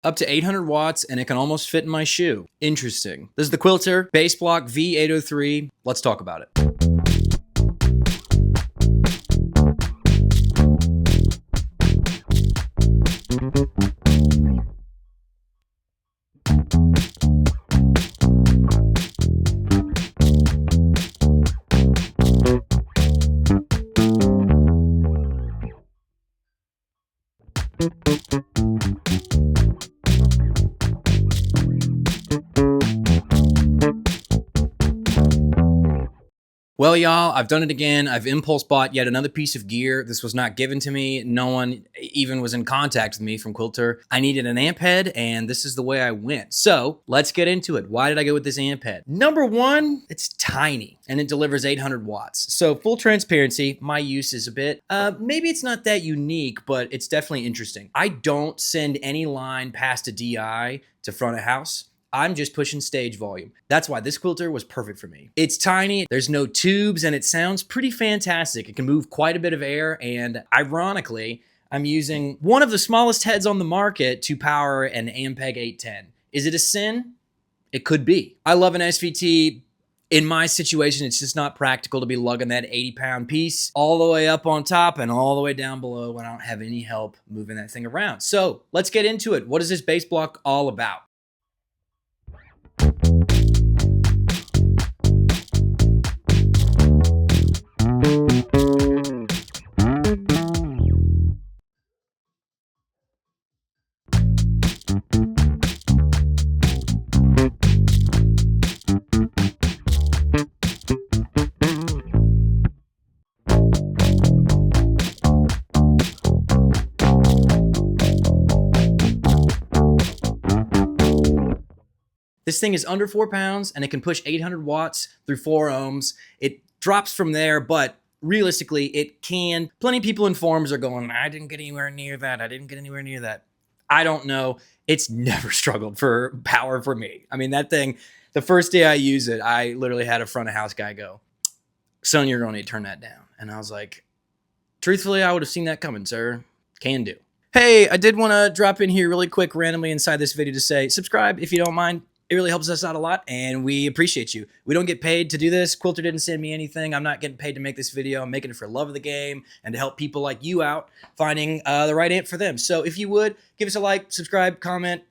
Up to 800 watts, and it can almost fit in my shoe. Interesting. This is the Quilter Bass Block V803. Let's talk about it. Well, y'all, I've done it again. I've impulse bought yet another piece of gear. This was not given to me. No one even was in contact with me from Quilter. I needed an amp head, and this is the way I went. So let's get into it. Why did I go with this amp head? Number one, it's tiny, and it delivers 800 watts. So full transparency, my use is a bit, maybe it's not that unique, but it's definitely interesting. I don't send any line past a DI to front of house. I'm just pushing stage volume. That's why this Quilter was perfect for me. It's tiny, there's no tubes, and it sounds pretty fantastic. It can move quite a bit of air, and ironically, I'm using one of the smallest heads on the market to power an Ampeg 810. Is it a sin? It could be. I love an SVT. In my situation, it's just not practical to be lugging that 80-pound piece all the way up on top and all the way down below when I don't have any help moving that thing around. So let's get into it. What is this bass block all about? This thing is under 4 pounds, and it can push 800 watts through 4 ohms. It drops from there, but realistically, it can. Plenty of people in forums are going, I didn't get anywhere near that. I didn't get anywhere near that. I don't know. It's never struggled for power for me. I mean, that thing, the first day I used it, I literally had a front of house guy go, son, you're going to need to turn that down. And I was like, truthfully, I would have seen that coming, sir. Can do. Hey, I did want to drop in here really quick randomly inside this video to say, subscribe if you don't mind. It really helps us out a lot, and we appreciate you. We don't get paid to do this. Quilter didn't send me anything. I'm not getting paid to make this video. I'm making it for love of the game and to help people like you out finding the right amp for them. So if you would, give us a like, subscribe, comment,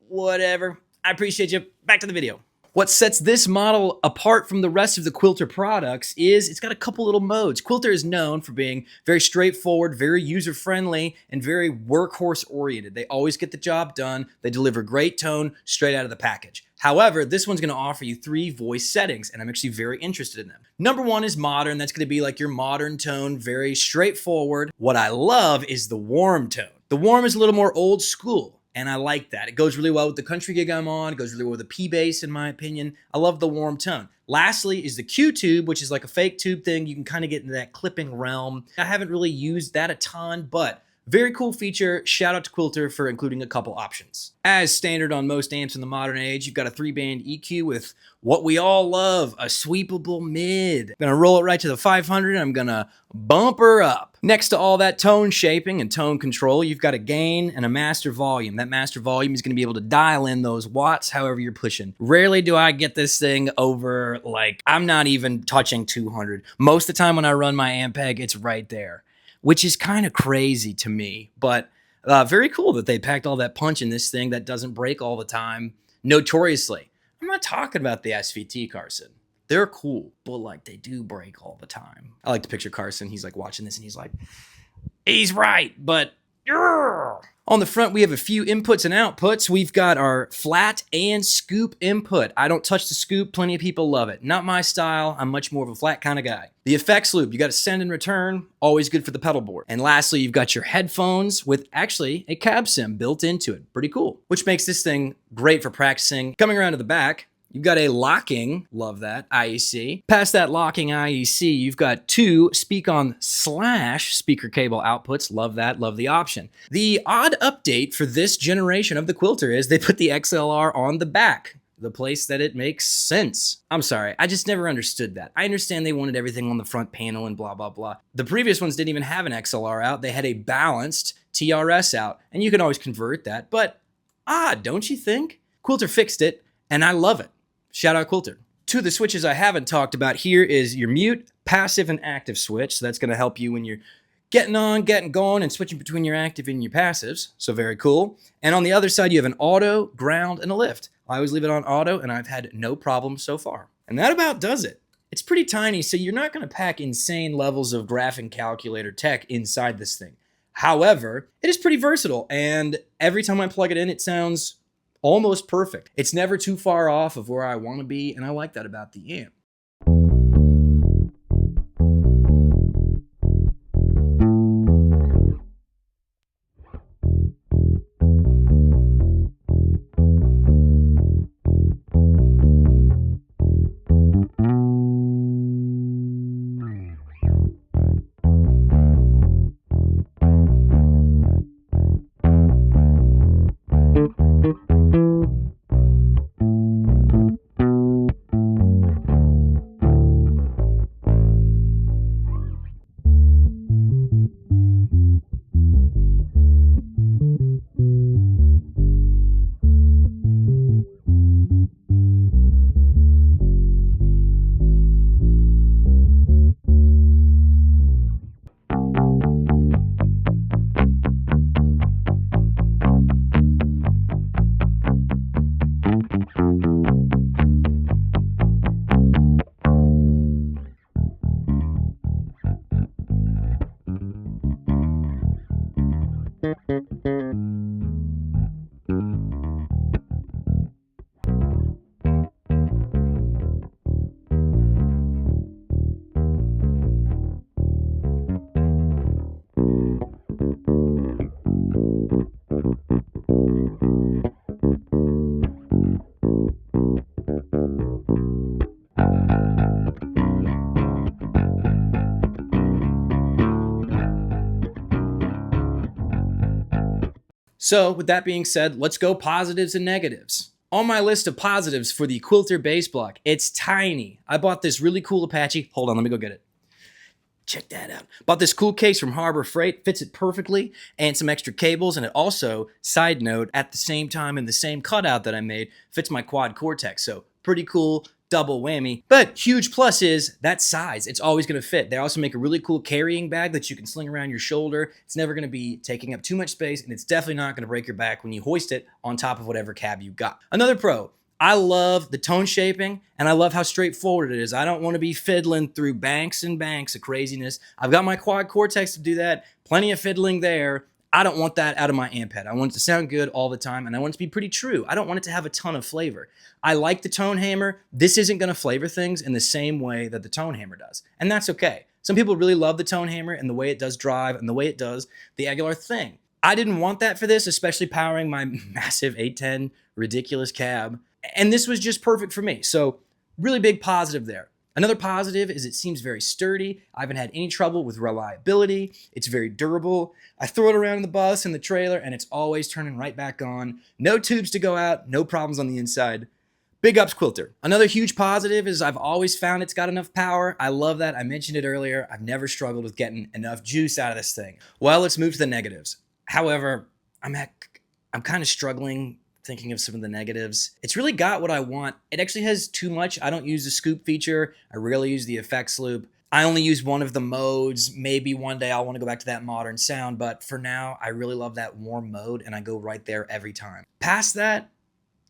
whatever. I appreciate you. Back to the video. What sets this model apart from the rest of the Quilter products is it's got a couple little modes. Quilter is known for being very straightforward, very user-friendly, and very workhorse-oriented. They always get the job done. They deliver great tone straight out of the package. However, this one's going to offer you 3 voice settings, and I'm actually very interested in them. Number 1 is modern. That's going to be like your modern tone, very straightforward. What I love is the warm tone. The warm is a little more old school. And I like that. It goes really well with the country gig I'm on. It goes really well with the P-bass, in my opinion. I love the warm tone. Lastly is the Q-tube, which is like a fake tube thing. You can kind of get into that clipping realm. I haven't really used that a ton, but very cool feature. Shout out to Quilter for including a couple options. As standard on most amps in the modern age, you've got a 3-band EQ with what we all love, a sweepable mid. I'm gonna roll it right to the 500, and I'm gonna bump her up. Next to all that tone shaping and tone control, you've got a gain and a master volume. That master volume is gonna be able to dial in those watts however you're pushing. Rarely do I get this thing over, like, I'm not even touching 200. Most of the time when I run my Ampeg, it's right there, which is kind of crazy to me, but very cool that they packed all that punch in this thing that doesn't break all the time. Notoriously, I'm not talking about the SVT, Carson. They're cool, but like they do break all the time. I like to picture Carson. He's like watching this and he's like, he's right, but on the front, we have a few inputs and outputs. We've got our flat and scoop input. I don't touch the scoop. Plenty of people love it. Not my style. I'm much more of a flat kind of guy. The effects loop, you got to send and return. Always good for the pedal board. And lastly, you've got your headphones with actually a cab sim built into it. Pretty cool. Which makes this thing great for practicing. Coming around to the back, you've got a locking, love that, IEC. Past that locking IEC, you've got 2 speak-on / speaker cable outputs. Love that, love the option. The odd update for this generation of the Quilter is they put the XLR on the back, the place that it makes sense. I'm sorry, I just never understood that. I understand they wanted everything on the front panel and blah, blah, blah. The previous ones didn't even have an XLR out. They had a balanced TRS out, and you can always convert that, but odd, don't you think? Quilter fixed it, and I love it. Shout out Quilter. Two of the switches I haven't talked about here is your mute, passive, and active switch. So that's going to help you when you're getting on, getting going, and switching between your active and your passives. So very cool. And on the other side, you have an auto, ground, and a lift. I always leave it on auto, and I've had no problems so far. And that about does it. It's pretty tiny, so you're not going to pack insane levels of graphing calculator tech inside this thing. However, it is pretty versatile, and every time I plug it in, it sounds almost perfect. It's never too far off of where I want to be, and I like that about the amp. So with that being said, let's go positives and negatives. On my list of positives for the Quilter Bass Block, it's tiny. I bought this really cool Apache. Hold on, let me go get it. Check that out. Bought this cool case from Harbor Freight, fits it perfectly, and some extra cables, and it also, side note, at the same time in the same cutout that I made, fits my quad Cortex, so pretty cool, double whammy. But huge plus is that size. It's always going to fit. They also make a really cool carrying bag that you can sling around your shoulder. It's never going to be taking up too much space, and it's definitely not going to break your back when you hoist it on top of whatever cab you got. Another pro, I love the tone shaping, and I love how straightforward it is. I don't want to be fiddling through banks and banks of craziness. I've got my quad Cortex to do that. Plenty of fiddling there. I don't want that out of my amp head. I want it to sound good all the time, and I want it to be pretty true. I don't want it to have a ton of flavor. I like the tone hammer. This isn't going to flavor things in the same way that the tone hammer does, and that's okay. Some people really love the tone hammer and the way it does drive and the way it does the Aguilar thing. I didn't want that for this, especially powering my massive 810 ridiculous cab, and this was just perfect for me. So really big positive there. Another positive is it seems very sturdy. I haven't had any trouble with reliability. It's very durable. I throw it around in the bus and the trailer, and it's always turning right back on. No tubes to go out, no problems on the inside. Big ups, Quilter. Another huge positive is I've always found it's got enough power. I love that. I mentioned it earlier. I've never struggled with getting enough juice out of this thing. Well, let's move to the negatives. However, I'm kind of struggling thinking of some of the negatives. It's really got what I want. It actually has too much. I don't use the scoop feature. I rarely use the effects loop. I only use one of the modes. Maybe one day I'll want to go back to that modern sound, but for now, I really love that warm mode, and I go right there every time. Past that,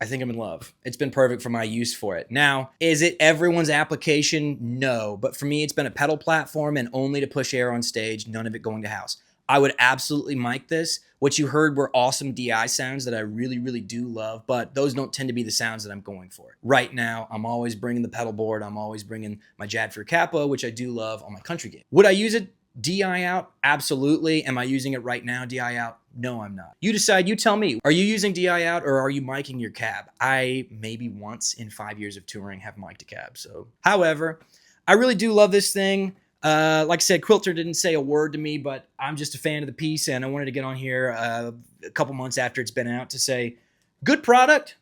I think I'm in love. It's been perfect for my use for it. Now, is it everyone's application? No, but for me, it's been a pedal platform and only to push air on stage, none of it going to house. I would absolutely mic this. What you heard were awesome DI sounds that I really, really do love, but those don't tend to be the sounds that I'm going for. Right now, I'm always bringing the pedal board. I'm always bringing my Jadford Capo, which I do love on my country game. Would I use it DI out? Absolutely. Am I using it right now, DI out? No, I'm not. You decide, you tell me. Are you using DI out or are you miking your cab? I maybe once in 5 years of touring have mic'd a cab. So, however, I really do love this thing. Like I said, Quilter didn't say a word to me, but I'm just a fan of the piece, and I wanted to get on here a couple months after it's been out to say, good product,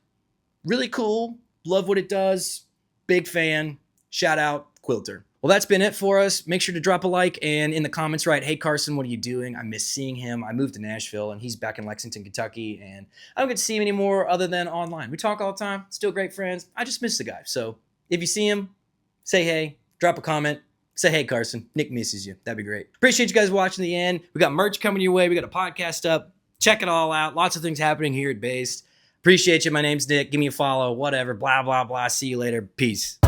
really cool, love what it does, big fan, shout out Quilter. Well, that's been it for us. Make sure to drop a like and in the comments write, hey, Carson, what are you doing? I miss seeing him. I moved to Nashville and he's back in Lexington, Kentucky, and I don't get to see him anymore other than online. We talk all the time. Still great friends. I just miss the guy. So if you see him, say hey, drop a comment. Say, hey, Carson, Nick misses you. That'd be great. Appreciate you guys watching the end. We got merch coming your way. We got a podcast up. Check it all out. Lots of things happening here at Based. Appreciate you. My name's Nick. Give me a follow, whatever, blah, blah, blah. See you later. Peace.